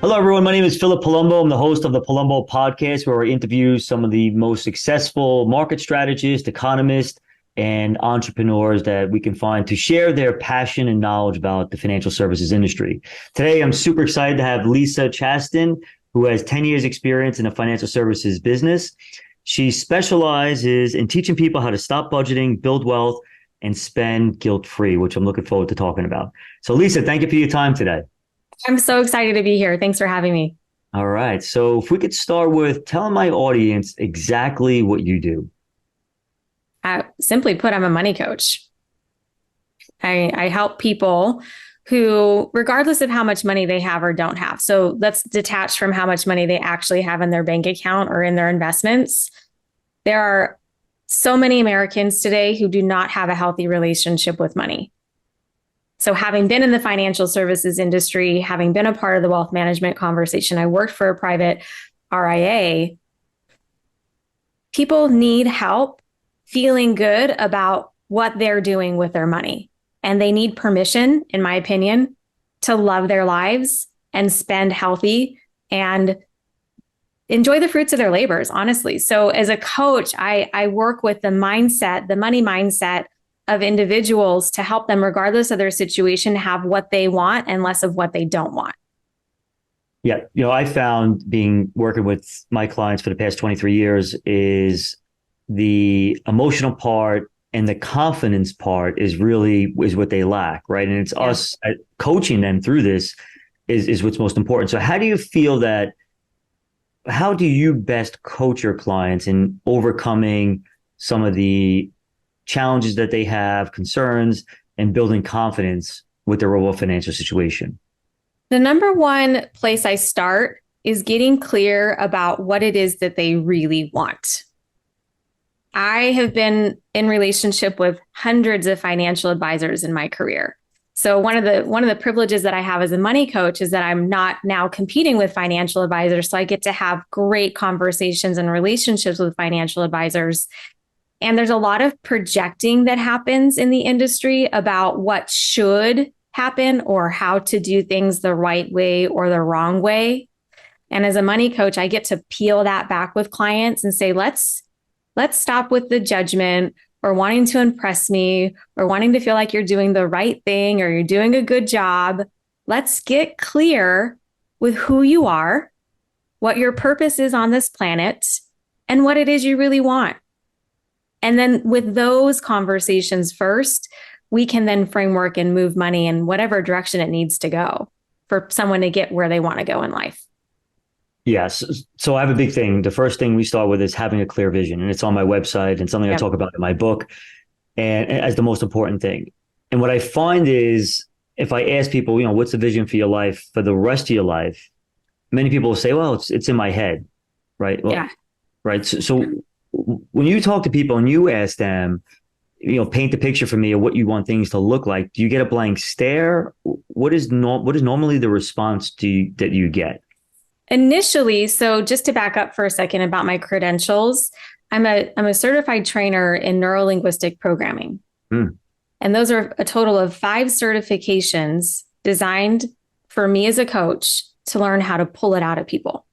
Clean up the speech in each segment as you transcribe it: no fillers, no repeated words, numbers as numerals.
Hello, everyone. My name is Philip Palumbo. I'm the host of the Palumbo podcast, where I interview some of the most successful market strategists, economists, and entrepreneurs that we can find to share their passion and knowledge about the financial services industry. Today, I'm super excited to have Lisa Chastain, who has 10 years experience in the financial services business. She specializes in teaching people how to stop budgeting, build wealth, and spend guilt-free, which I'm looking forward to talking about. So, Lisa, thank you for your time today. I'm so excited to be here. Thanks for having me. All right. So if we could start with telling my audience exactly what you do. Simply put, I'm a money coach. I help people who, regardless of how much money they have or don't have. So let's detach from how much money they actually have in their bank account or in their investments. There are so many Americans today who do not have a healthy relationship with money. So having been in the financial services industry, having been a part of the wealth management conversation, I worked for a private RIA. People need help feeling good about what they're doing with their money. And they need permission, in my opinion, to love their lives and spend healthy and enjoy the fruits of their labors, honestly. So as a coach, I work with the mindset, the money mindset of individuals to help them, regardless of their situation, have what they want and less of what they don't want. Yeah. I found working with my clients for the past 23 years is the emotional part and the confidence part is what they lack. Right. And it's us coaching them through this is what's most important. So how do you best coach your clients in overcoming some of the challenges that they have, concerns, and building confidence with their overall financial situation? The number one place I start is getting clear about what it is that they really want. I have been in relationship with hundreds of financial advisors in my career. So one of the privileges that I have as a money coach is that I'm not now competing with financial advisors. So I get to have great conversations and relationships with financial advisors. And there's a lot of projecting that happens in the industry about what should happen or how to do things the right way or the wrong way. And as a money coach, I get to peel that back with clients and say, let's stop with the judgment or wanting to impress me or wanting to feel like you're doing the right thing or you're doing a good job. Let's get clear with who you are, what your purpose is on this planet, and what it is you really want. And then with those conversations first, we can then framework and move money in whatever direction it needs to go for someone to get where they want to go in life. Yes. So I have a big thing. The first thing we start with is having a clear vision, and it's on my website and something I talk about in my book and as the most important thing. And what I find is if I ask people, what's the vision for your life for the rest of your life? Many people will say, well, it's in my head. Right. Well, yeah. Right. So when you talk to people and you ask them, paint the picture for me of what you want things to look like, do you get a blank stare? What is normally the response that you get? Initially, so just to back up for a second about my credentials, I'm a certified trainer in neuro-linguistic programming. And those are a total of 5 certifications designed for me as a coach to learn how to pull it out of people.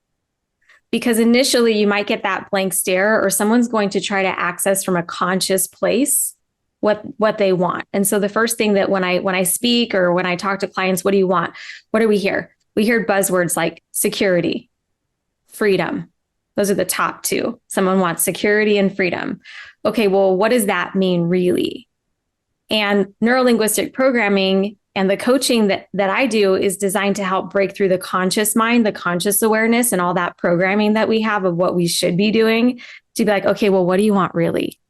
Because initially you might get that blank stare or someone's going to try to access from a conscious place what they want. And so the first thing that when I speak or when I talk to clients, what do you want? What do we hear? We hear buzzwords like security, freedom. Those are the top 2. Someone wants security and freedom. Okay, well, what does that mean really? And neuro-linguistic programming and the coaching that I do is designed to help break through the conscious mind, the conscious awareness, and all that programming that we have of what we should be doing to be like, okay, well, what do you want really?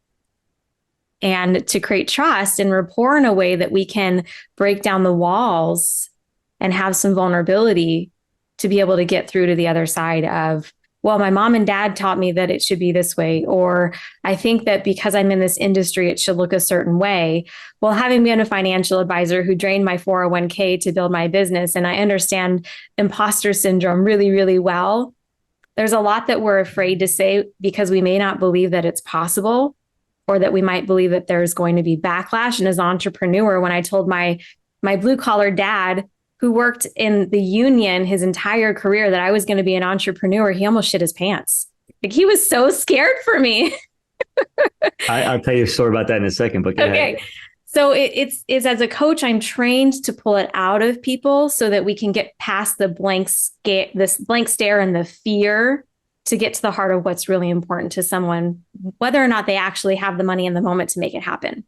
And to create trust and rapport in a way that we can break down the walls and have some vulnerability to be able to get through to the other side of, well, my mom and dad taught me that it should be this way, or I think that because I'm in this industry, it should look a certain way. Well, having been a financial advisor who drained my 401k to build my business, and I understand imposter syndrome really, really well, there's a lot that we're afraid to say because we may not believe that it's possible, or that we might believe that there's going to be backlash. And as an entrepreneur, when I told my blue collar dad who worked in the union his entire career that I was going to be an entrepreneur, he almost shit his pants. Like he was so scared for me. I'll tell you a story about that in a second, but go ahead. So it's as a coach, I'm trained to pull it out of people so that we can get past the this blank stare and the fear to get to the heart of what's really important to someone, whether or not they actually have the money in the moment to make it happen.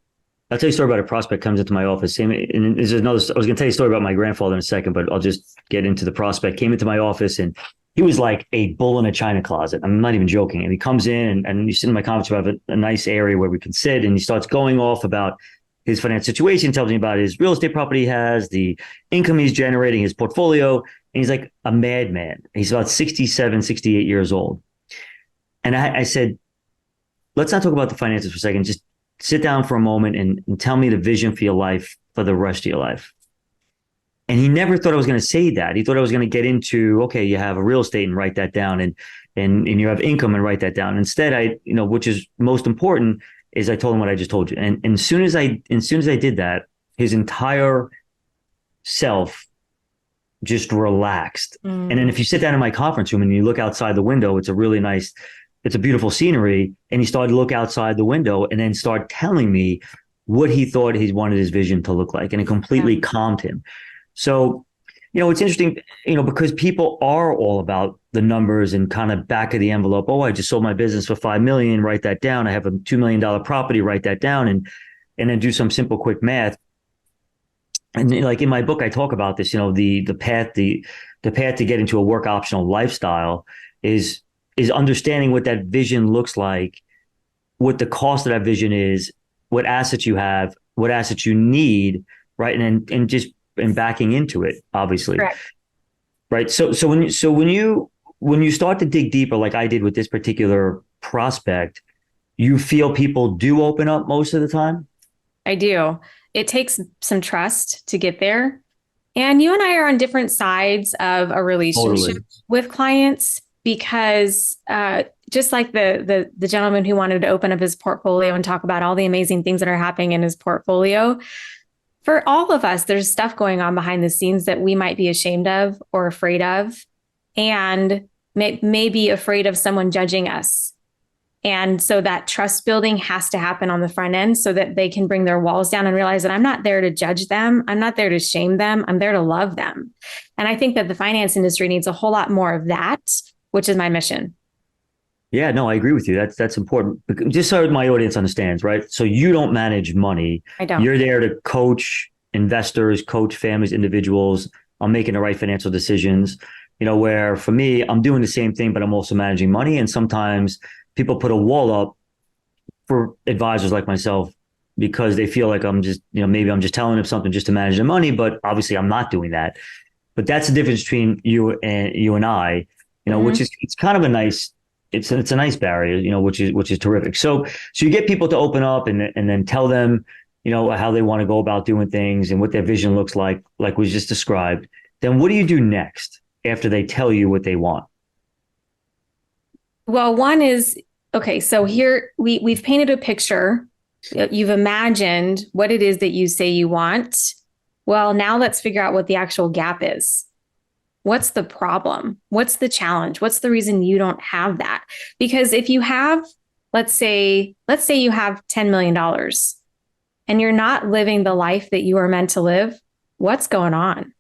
I'll tell you a story about a prospect comes into my office. And there's another, I was going to tell you a story about my grandfather in a second, but I'll just get into the prospect. Came into my office and he was like a bull in a china closet. I'm not even joking. And he comes in and you sit in my conference, we have a nice area where we can sit, and he starts going off about his financial situation, tells me about his real estate property he has, the income he's generating, his portfolio. And he's like a madman. He's about 67, 68 years old. And I said, let's not talk about the finances for a second. Just sit down for a moment and tell me the vision for your life for the rest of your life. And he never thought I was going to say that. He thought I was going to get into, okay, you have a real estate and write that down, and you have income and write that down. Instead, which is most important, is I told him what I just told you. And as soon as I did that, his entire self just relaxed. And then if you sit down in my conference room and you look outside the window, it's a beautiful scenery. And he started to look outside the window and then start telling me what he thought he wanted his vision to look like. And it completely calmed him. So, it's interesting, because people are all about the numbers and kind of back of the envelope. Oh, I just sold my business for $5 million. Write that down. I have a $2 million property. Write that down, and then do some simple, quick math. And like in my book, I talk about this. The path to get into a work optional lifestyle is understanding what that vision looks like, what the cost of that vision is, what assets you have, what assets you need, right, and backing into it, obviously. Correct. Right. So when you start to dig deeper, like I did with this particular prospect, you feel people do open up most of the time? I do. It takes some trust to get there. And you and I are on different sides of a relationship with clients, because just like the gentleman who wanted to open up his portfolio and talk about all the amazing things that are happening in his portfolio, for all of us, there's stuff going on behind the scenes that we might be ashamed of or afraid of, and may be afraid of someone judging us. And so that trust building has to happen on the front end so that they can bring their walls down and realize that I'm not there to judge them. I'm not there to shame them. I'm there to love them. And I think that the finance industry needs a whole lot more of that, which is my mission. Yeah, no, I agree with you. That's important. Just so my audience understands, right? So you don't manage money. I don't. You're there to coach investors, coach families, individuals on making the right financial decisions. Where for me, I'm doing the same thing, but I'm also managing money. And sometimes people put a wall up for advisors like myself because they feel like I'm just, maybe I'm just telling them something just to manage their money, but obviously I'm not doing that. But that's the difference between you and I, which is, it's kind of a nice, it's a nice barrier, which is terrific. So you get people to open up and then tell them, how they want to go about doing things and what their vision looks like we just described. Then what do you do next after they tell you what they want? Well, one is, okay, so here we've painted a picture. You've imagined what it is that you say you want. Well, now let's figure out what the actual gap is. What's the problem? What's the challenge? What's the reason you don't have that? Because if you have, let's say you have $10 million and you're not living the life that you are meant to live, what's going on?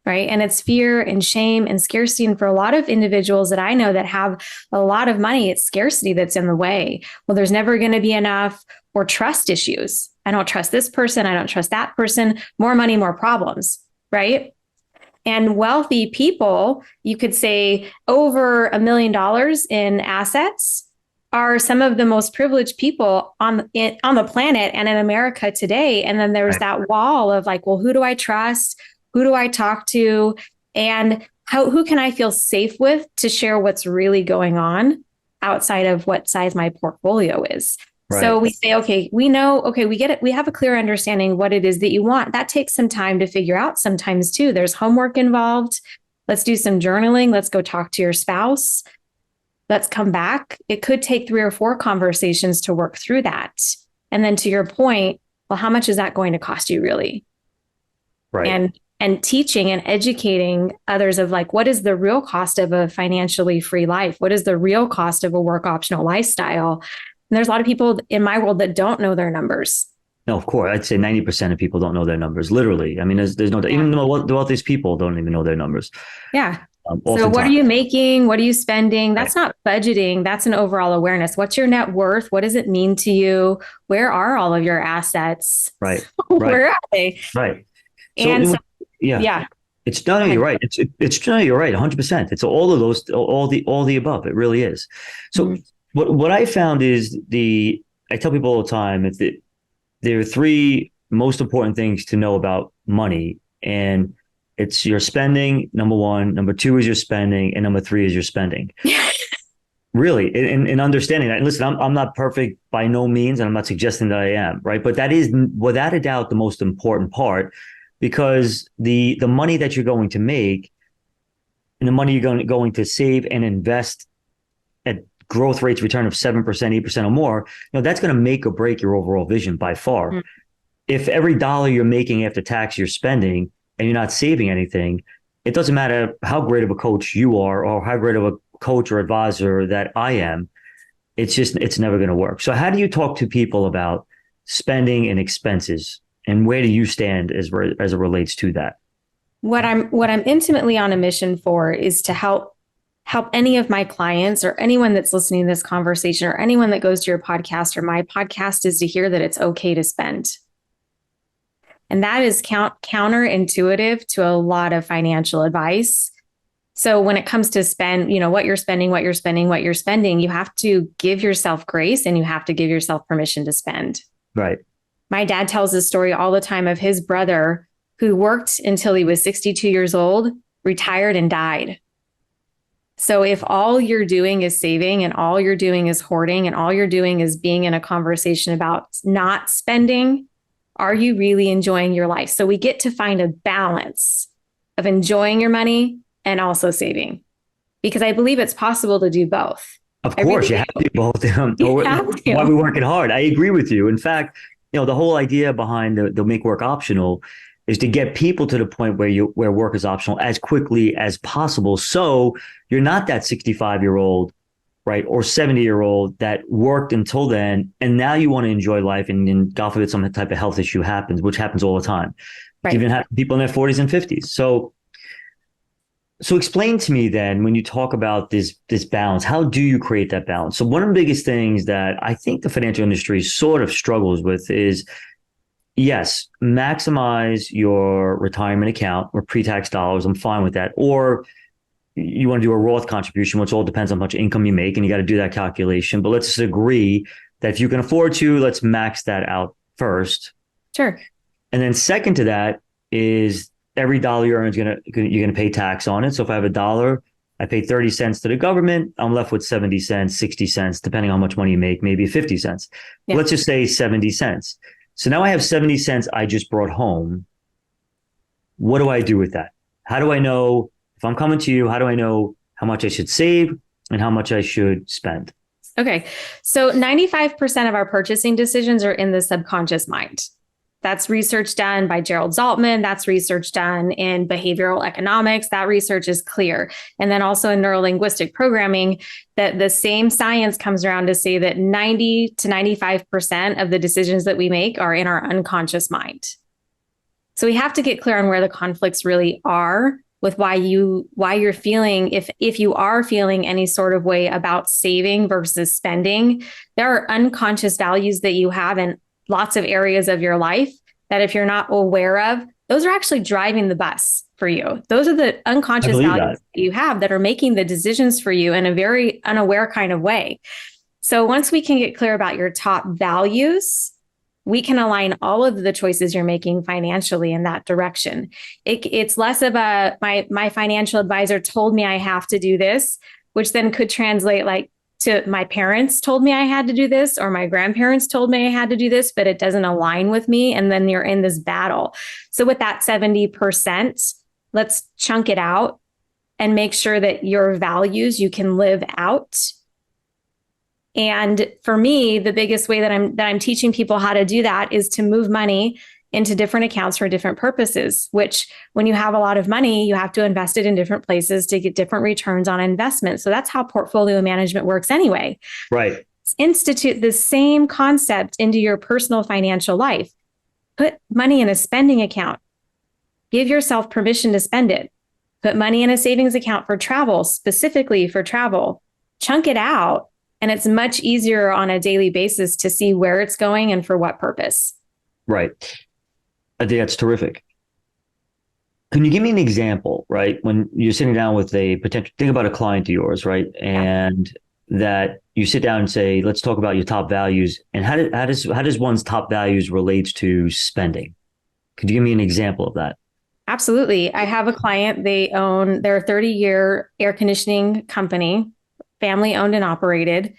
Right. And it's fear and shame and scarcity. And for a lot of individuals that I know that have a lot of money, it's scarcity that's in the way. Well, there's never going to be enough, or trust issues. I don't trust this person. I don't trust that person. More money, more problems. Right. And wealthy people, you could say over $1 million in assets, are some of the most privileged people on the planet and in America today. And then there's that wall of like, well, who do I trust? Who do I talk to? And who can I feel safe with to share what's really going on outside of what size my portfolio is? Right. So we say, okay, we know, okay, we get it. We have a clear understanding what it is that you want. That takes some time to figure out sometimes too. There's homework involved. Let's do some journaling. Let's go talk to your spouse. Let's come back. It could take 3 or 4 conversations to work through that. And then to your point, well, how much is that going to cost you really? Right. and teaching and educating others of like, what is the real cost of a financially free life? What is the real cost of a work optional lifestyle? And there's a lot of people in my world that don't know their numbers. No, of course. I'd say 90% of people don't know their numbers, literally. I mean, there's no, even the wealthiest people don't even know their numbers. Yeah. So what are you making? What are you spending? That's not budgeting. That's an overall awareness. What's your net worth? What does it mean to you? Where are all of your assets? Right. Where are they? Right. And yeah. It's no, you're right. It's no, you're right. 100%. It's all of those, all the above. It really is. So what I found is I tell people all the time that there are three most important things to know about money, and it's your spending, number one, number two is your spending, and number three is your spending. Really, in understanding that. And listen, I'm not perfect by no means, and I'm not suggesting that I am, right? But that is without a doubt the most important part, because the money that you're going to make and the money you're going to save and invest at growth rates, return of 7%, 8% or more, that's going to make or break your overall vision by far. Mm-hmm. If every dollar you're making after tax you're spending and you're not saving anything, it doesn't matter how great of a coach you are or how great of a coach or advisor that I am, it's never going to work. So how do you talk to people about spending and expenses, and where do you stand as it relates to that? What I'm intimately on a mission for is to help any of my clients or anyone that's listening to this conversation or anyone that goes to your podcast or my podcast is to hear that it's okay to spend. And that is counterintuitive to a lot of financial advice. So when it comes to what you're spending, you have to give yourself grace and you have to give yourself permission to spend. Right. My dad tells this story all the time of his brother who worked until he was 62 years old, retired and died. So if all you're doing is saving and all you're doing is hoarding and all you're doing is being in a conversation about not spending, are you really enjoying your life? So we get to find a balance of enjoying your money and also saving, because I believe it's possible to do both. Of course, you have to do both. Why we working hard. I agree with you. In fact, the whole idea behind the make work optional is to get people to the point where work is optional as quickly as possible. So you're not that 65-year-old, right, or 70-year-old that worked until then, and now you want to enjoy life, and God forbid some type of health issue happens, which happens all the time. Right. Even have people in their 40s and 50s. So explain to me then, when you talk about this balance, how do you create that balance? So one of the biggest things that I think the financial industry sort of struggles with is, yes, maximize your retirement account or pre-tax dollars. I'm fine with that. Or you want to do a Roth contribution, which all depends on how much income you make, and you got to do that calculation. But let's agree that if you can afford to, let's max that out first. Sure. And then second to that is every dollar you earn you're going to pay tax on it. So if I have $1, I pay 30 cents to the government, I'm left with 70 cents, 60 cents, depending on how much money you make, maybe 50 cents. Yeah. Let's just say 70 cents. So now I have 70 cents I just brought home. What do I do with that? How do I know, if I'm coming to you, how do I know how much I should save and how much I should spend? Okay. So 95% of our purchasing decisions are in the subconscious mind. That's research done by Gerald Zaltman. That's research done in behavioral economics. That research is clear. And then also in neurolinguistic programming, that the same science comes around to say that 90 to 95% of the decisions that we make are in our unconscious mind. So we have to get clear on where the conflicts really are with why you're feeling, if you are feeling any sort of way about saving versus spending. There are unconscious values that you have in lots of areas of your life that if you're not aware of, those are actually driving the bus for you. Those are the unconscious values that you have that are making the decisions for you in a very unaware kind of way. So once we can get clear about your top values, we can align all of the choices you're making financially in that direction. It's less of my financial advisor told me I have to do this, which then could translate like to my parents told me I had to do this, or my grandparents told me I had to do this, but it doesn't align with me. And then you're in this battle. So with that 70%, let's chunk it out and make sure that your values you can live out. And for me, the biggest way that I'm teaching people how to do that is to move money into different accounts for different purposes, which when you have a lot of money, you have to invest it in different places to get different returns on investment. So that's how portfolio management works anyway. Right. Institute the same concept into your personal financial life. Put money in a spending account. Give yourself permission to spend it. Put money in a savings account for travel, specifically for travel. Chunk it out. And it's much easier on a daily basis to see where it's going and for what purpose. Right. I think that's terrific. Can you give me an example, right? When you're sitting down with a potential, think about a client of yours, right? And that you sit down and say, let's talk about your top values. And how does one's top values relate to spending? Could you give me an example of that? Absolutely. I have a client, they're a 30-year air conditioning company, family owned and operated.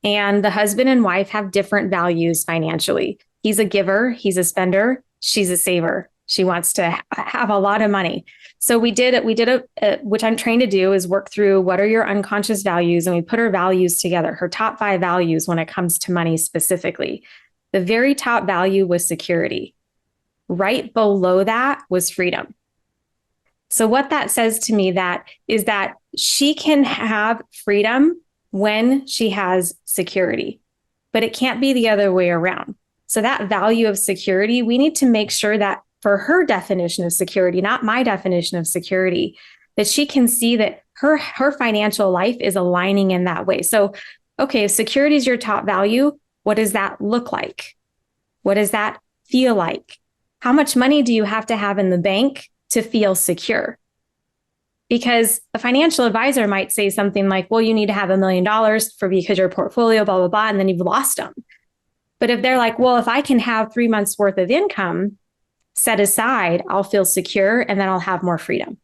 And the husband and wife have different values financially. He's a giver, he's a spender, she's a saver. She wants to have a lot of money. So which I'm trained to do is work through what are your unconscious values, and we put her values together, her top 5 values when it comes to money specifically. The very top value was security. Right below that was freedom. So what that says to me is that she can have freedom when she has security, but it can't be the other way around. So that value of security, we need to make sure that for her definition of security, not my definition of security, that she can see that her financial life is aligning in that way. So, okay, if security is your top value, what does that look like? What does that feel like? How much money do you have to have in the bank to feel secure? Because a financial advisor might say something like, well, you need to have $1 million because your portfolio, blah, blah, blah, and then you've lost them. But if they're like, well, if I can have 3 months worth of income set aside, I'll feel secure and then I'll have more freedom.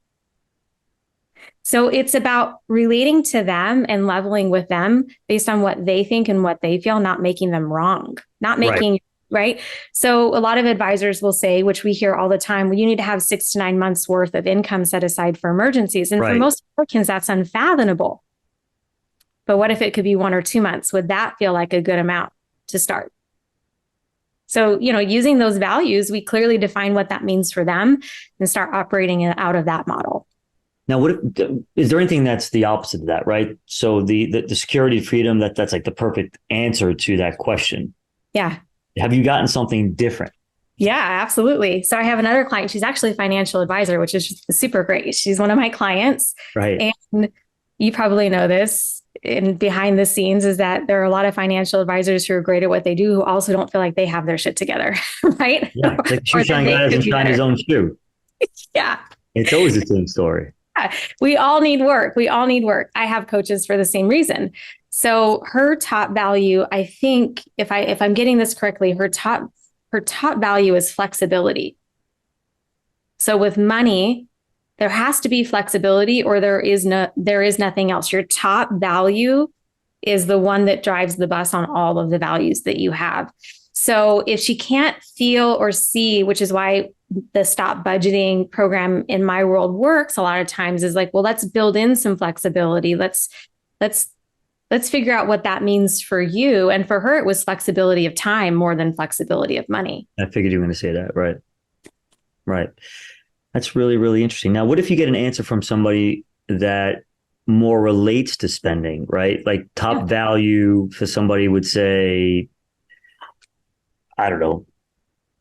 So it's about relating to them and leveling with them based on what they think and what they feel, not making them wrong, not making right. So a lot of advisors will say, which we hear all the time, well, you need to have 6 to 9 months worth of income set aside for emergencies. And for most Americans, that's unfathomable. But what if it could be 1 or 2 months? Would that feel like a good amount to start? So, using those values, we clearly define what that means for them and start operating out of that model. Now, is there anything that's the opposite of that, right? So the security, freedom, that's like the perfect answer to that question. Yeah. Have you gotten something different? Yeah, absolutely. So I have another client. She's actually a financial advisor, which is super great. She's one of my clients. Right. And you probably know this. And behind the scenes is that there are a lot of financial advisors who are great at what they do who also don't feel like they have their shit together, right? Yeah, like shoe shine guy doesn't shine his own shoe. Yeah. It's always the same story. Yeah. We all need work. I have coaches for the same reason. So her top value, I think, if I'm getting this correctly, her top value is flexibility. So with money, there has to be flexibility or there is nothing else. Your top value is the one that drives the bus on all of the values that you have. So if she can't feel or see, which is why the stop budgeting program in my world works a lot of times, is like, well, let's build in some flexibility. Let's figure out what that means for you. And for her, it was flexibility of time more than flexibility of money. I figured you were going to say that. Right. Right. That's really, really interesting. Now, what if you get an answer from somebody that more relates to spending, right? Like top value for somebody would say, I don't know,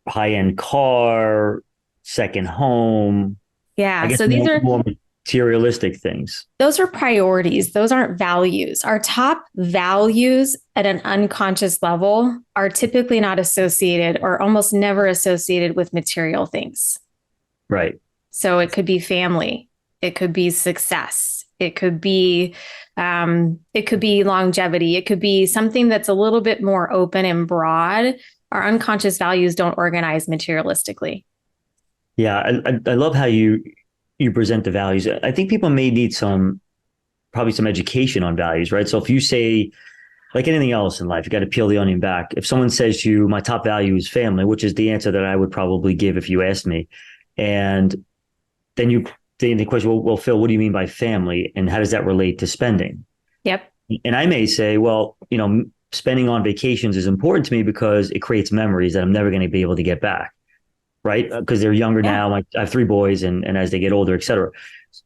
high-end car, second home. Yeah. So these are more materialistic things. Those are priorities. Those aren't values. Our top values at an unconscious level are typically not associated or almost never associated with material things. Right. So it could be family. It could be success. It could be longevity. It could be something that's a little bit more open and broad. Our unconscious values don't organize materialistically. Yeah, I love how you present the values. I think people may need probably some education on values, right? So if you say, like anything else in life, you got to peel the onion back. If someone says to you, my top value is family, which is the answer that I would probably give if you asked me. And then the question, well, Phil, what do you mean by family? And how does that relate to spending? Yep. And I may say, well, spending on vacations is important to me because it creates memories that I'm never going to be able to get back. right? Because they're younger now. Like I have three boys, and as they get older, et cetera.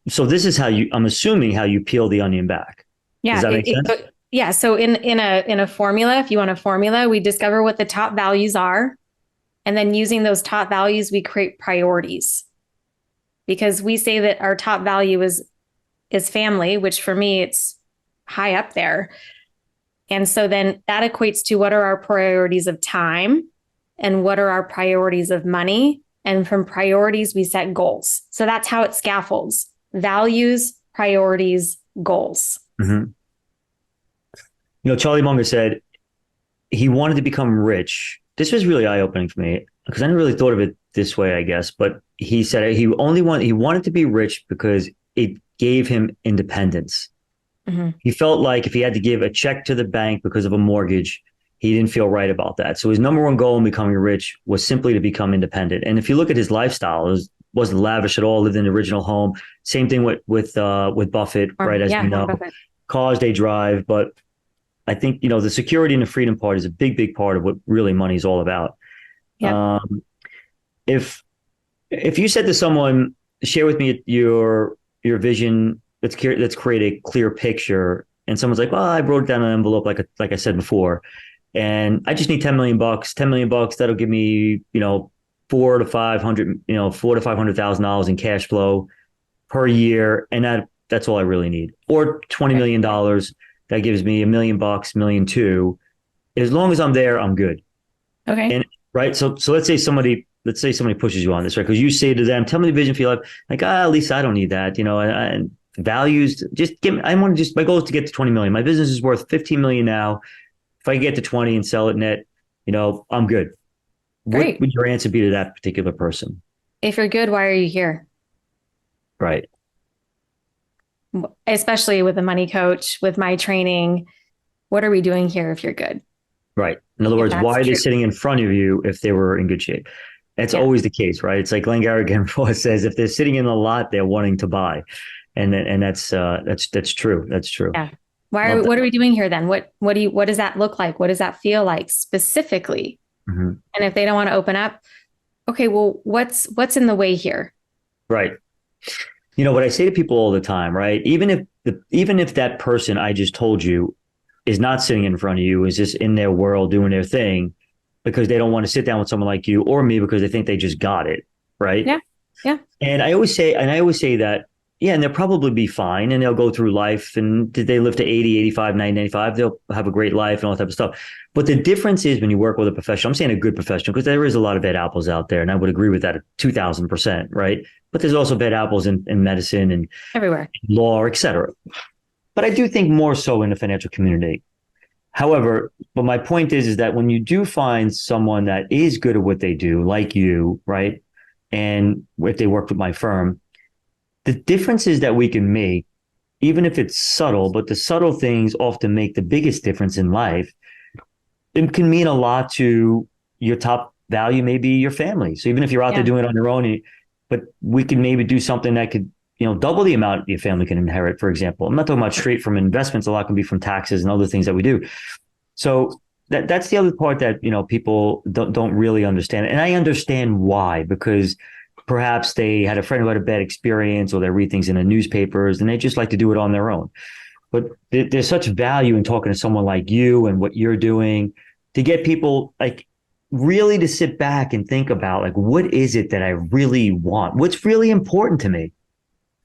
So this is how I'm assuming how you peel the onion back. Does that make sense? Yeah. So in a formula, if you want a formula, we discover what the top values are. And then using those top values, we create priorities. Because we say that our top value is family, which for me, it's high up there. And so then that equates to what are our priorities of time and what are our priorities of money. And from priorities, we set goals. So that's how it scaffolds: values, priorities, goals. Mm-hmm. Charlie Munger said he wanted to become rich. This was really eye-opening for me because I never really thought of it this way, I guess. But he said he wanted to be rich because it gave him independence. Mm-hmm. He felt like if he had to give a check to the bank because of a mortgage, he didn't feel right about that. So his number one goal in becoming rich was simply to become independent. And if you look at his lifestyle, wasn't lavish at all. Lived in the original home. Same thing with Buffett, right? As we know, cars they drive. But I think the security and the freedom part is a big part of what really money is all about. Yeah. If you said to someone, share with me your vision, let's create a clear picture, and someone's like, well, I wrote down an envelope like I said before, and I just need $10 million. $10 million that'll give me $400,000 to $500,000 in cash flow per year, and that's all I really need. Or $20 million that gives me $1 million, $1.2 million. As long as I'm there, I'm good. Okay. And right, so let's say somebody pushes you on this, right? Because you say to them, "Tell me the vision for your life." Like, Lisa, I don't need that. And values, just give me. My goal is to get to 20 million. My business is worth 15 million now. If I get to 20 and sell it net, I'm good. Great. What would your answer be to that particular person? If you're good, why are you here? Right. Especially with a money coach, with my training, what are we doing here if you're good? Right. In other words, why are they sitting in front of you if they were in good shape? That's always the case, right? It's like Glengarry Glen Ross says, if they're sitting in the lot, they're wanting to buy. And that's true. That's true. Yeah. What are we doing here then? What does that look like? What does that feel like specifically? Mm-hmm. And if they don't want to open up, okay, well, what's in the way here? Right. What I say to people all the time, right? Even if that person I just told you is not sitting in front of you, is just in their world doing their thing because they don't want to sit down with someone like you or me because they think they just got it, right? Yeah. Yeah. And I always say that, yeah, and they'll probably be fine and they'll go through life, and did they live to 80, 85, 90, 95, they'll have a great life and all that type of stuff. But the difference is when you work with a professional, I'm saying a good professional, because there is a lot of bad apples out there, and I would agree with that at 2000%, right? But there's also bad apples in medicine and everywhere, law, et cetera. But I do think more so in the financial community. However, but my point is that when you do find someone that is good at what they do, like you, right? And if they work with my firm, the differences that we can make, even if it's subtle, but the subtle things often make the biggest difference in life. It can mean a lot to your top value, maybe your family. So even if you're out there doing it on your own, but we can maybe do something that could, double the amount your family can inherit, for example. I'm not talking about straight from investments. A lot can be from taxes and other things that we do. So that's the other part that, people don't really understand. And I understand why, because perhaps they had a friend who had a bad experience, or they read things in the newspapers and they just like to do it on their own. But there's such value in talking to someone like you and what you're doing to get people like really to sit back and think about, like, what is it that I really want? What's really important to me?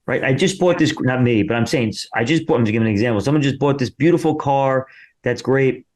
Right. I just bought this, not me, but I'm saying I'm just giving an example. Someone just bought this beautiful car. That's great.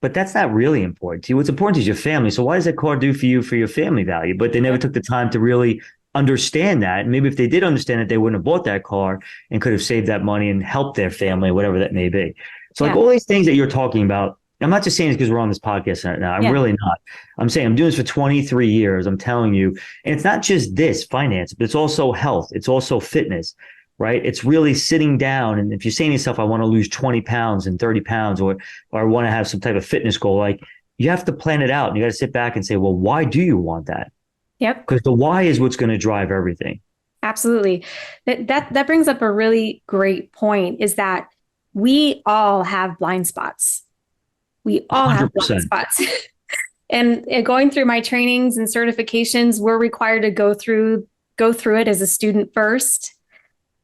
But that's not really important to you. What's important is your family. So why does that car do for you for your family value? But they never took the time to really understand that. And maybe if they did understand it, they wouldn't have bought that car and could have saved that money and helped their family, whatever that may be. So like all these things that you're talking about, I'm not just saying this because we're on this podcast right now. I'm really not. I'm saying I'm doing this for 23 years. I'm telling you, and it's not just this finance, but it's also health. It's also fitness, right? It's really sitting down. And if you're saying to yourself, I want to lose 20 pounds and 30 pounds, or I want to have some type of fitness goal, like you have to plan it out and you got to sit back and say, well, why do you want that? Yep. Because the why is what's going to drive everything. Absolutely. That brings up a really great point, is that we all have blind spots. We all 100%. Have blind spots. And going through my trainings and certifications, we're required to go through it as a student first.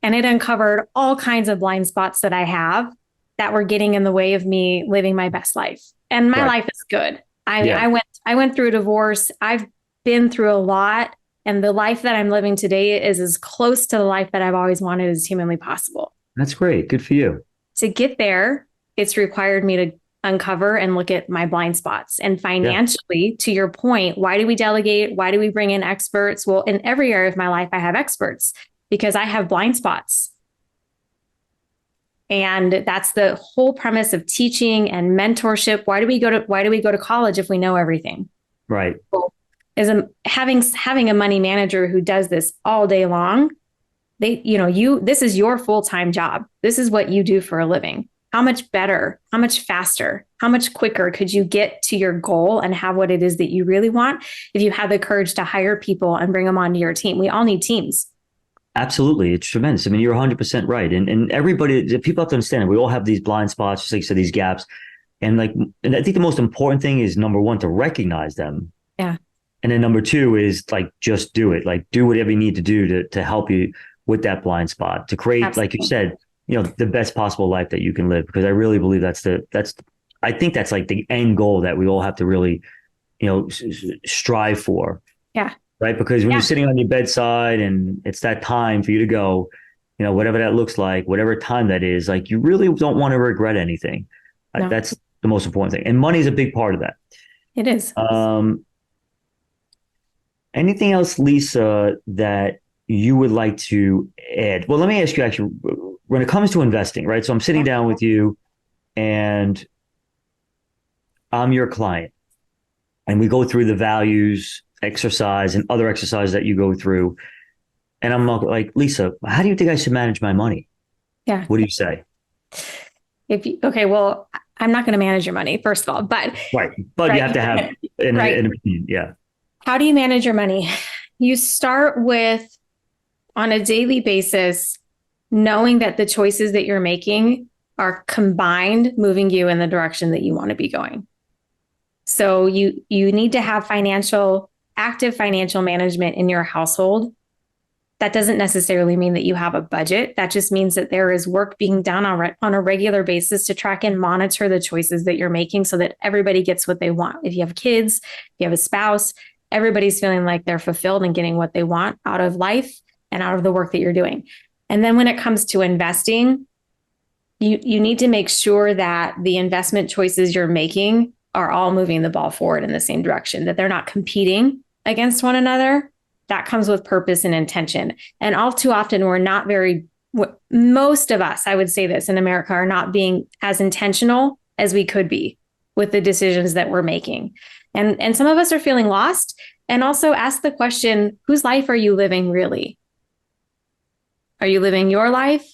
And it uncovered all kinds of blind spots that I have that were getting in the way of me living my best life. And my Right. life is good. Yeah. I went through a divorce. I've been through a lot. And the life that I'm living today is as close to the life that I've always wanted as humanly possible. That's great. Good for you. To get there, it's required me to uncover and look at my blind spots. And Yeah. financially, to your point, why do we delegate? Why do we bring in experts? Well, in every area of my life, I have experts because I have blind spots. And that's the whole premise of teaching and mentorship. Why do we go to college if we know everything? Right. Well, having a money manager who does this all day long, this is your full-time job. This is what you do for a living. How much better, how much faster, how much quicker could you get to your goal and have what it is that you really want if you have the courage to hire people and bring them onto your team? We all need teams. Absolutely. It's tremendous. I mean, you're 100% right. And everybody, people have to understand it. We all have these blind spots, just like you said, these gaps. And I think the most important thing is, number one, to recognize them. Yeah. And then number two is just do it. Do whatever you need to do to help you with that blind spot, to create, Absolutely. like you said, the best possible life that you can live. Because I really believe I think that's like the end goal that we all have to really, strive for. Yeah. Right. Because when you're sitting on your bedside and it's that time for you to go, whatever that looks like, whatever time that is, you really don't want to regret anything. No. That's the most important thing. And money is a big part of that. It is. Anything else, Lisa, that you would like to add? Well, let me ask you actually, when it comes to investing, right? So I'm sitting down with you and I'm your client and we go through the values exercise and other exercises that you go through. And I'm like, Lisa, how do you think I should manage my money? Yeah. What do you say? Okay, well, I'm not going to manage your money, first of all, but right. But you have to have an opinion. Yeah. How do you manage your money? You start with, on a daily basis, knowing that the choices that you're making are combined moving you in the direction that you want to be going. So you need to have active financial management in your household. That doesn't necessarily mean that you have a budget. That just means that there is work being done on a regular basis to track and monitor the choices that you're making so that everybody gets what they want. If you have kids, if you have a spouse, everybody's feeling like they're fulfilled and getting what they want out of life and out of the work that you're doing. And then when it comes to investing, you need to make sure that the investment choices you're making are all moving the ball forward in the same direction, that they're not competing against one another. That comes with purpose and intention. And all too often, most of us, I would say this in America, are not being as intentional as we could be with the decisions that we're making. And some of us are feeling lost. And also ask the question, whose life are you living really? Are you living your life?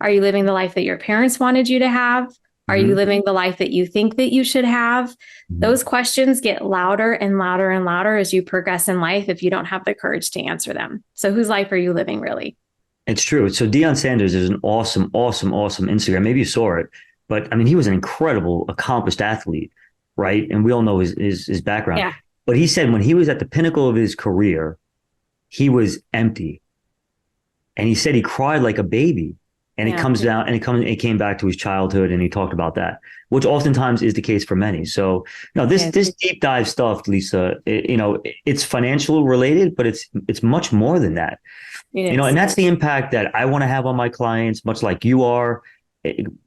Are you living the life that your parents wanted you to have? Are you living the life that you think that you should have? Those questions get louder and louder and louder as you progress in life if you don't have the courage to answer them. So whose life are you living really? It's true. So Deion Sanders is an awesome Instagram. Maybe you saw it, but I mean, he was an incredible, accomplished athlete, right? And we all know his background. Yeah. But he said when he was at the pinnacle of his career, he was empty. And he said he cried like a baby. And it comes down and it came back to his childhood. And he talked about that, which oftentimes is the case for many. So, this deep dive stuff, Lisa, it's financial related, but it's much more than that. And that's the impact that I want to have on my clients, much like you are.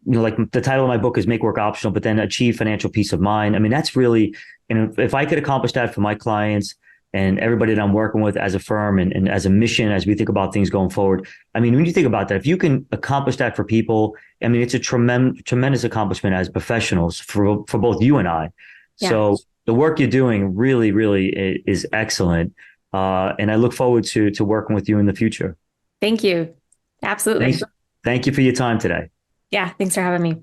Like the title of my book is Make Work Optional, but then Achieve Financial Peace of Mind. I mean, that's really, if I could accomplish that for my clients and everybody that I'm working with as a firm and as a mission, as we think about things going forward. I mean, when you think about that, if you can accomplish that for people, I mean, it's a tremendous accomplishment as professionals for both you and I. Yeah. So the work you're doing really, really is excellent. And I look forward to working with you in the future. Thank you. Absolutely. Thank you for your time today. Yeah. Thanks for having me.